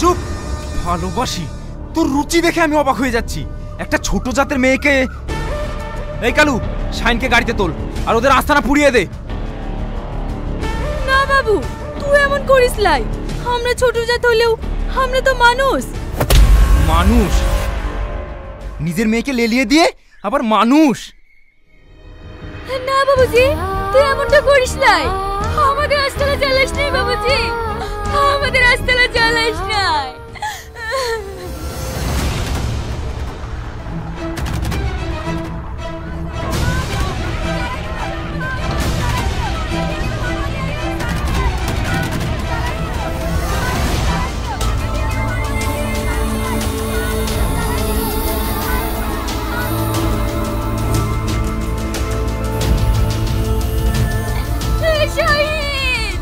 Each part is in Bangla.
চুপ। ভালোবাসি? তোর রুচি দেখে আমি অবাক হয়ে যাচ্ছি। একটা ছোট জাতের মেয়েকে। এই কালু, শাইনকে গাড়িতে তোল আর ওদের আস্তানা পুড়িয়ে দে। না বাবু, তুই এমন করিস লাই। আমরা ছোট জাত হলেও আমরা তো মানুষ। মানুষ? নিজের মেয়েকে লেলিয়ে দিয়ে আবার মানুষ? না বাবুজি, তুই এমনটা করিস লাই। আমাদের আস্তানা জ্বালাস নাই বাবুজি, আমাদের আস্তানা জ্বালাস নাই। শাহিদ,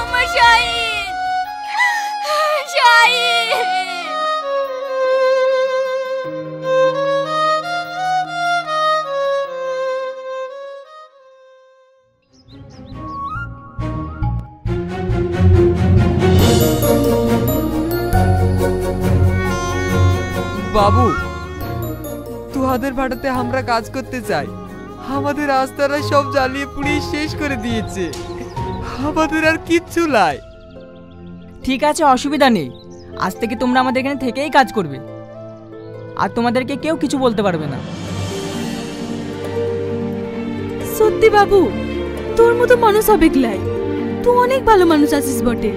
আমার শাহিদ, শাহিদ। বাবু, তোদের ভাড়াতে আমরা কাজ করতে চাই। আমাদের আস্তানা সব জ্বালিয়ে পুড়িয়ে শেষ করে দিয়েছে। আমাদের আর কিচ্ছু নাই। ঠিক আছে, অসুবিধা নেই। আজ থেকে তোমরা আমাদের এখানে থেকেই কাজ করবে, আর তোমাদেরকে কেউ কিছু বলতে পারবে না। সত্যি বাবু, তোর মতো মানুষ হবে ক্লাই। তুই অনেক ভালো মানুষ আছিস বটে।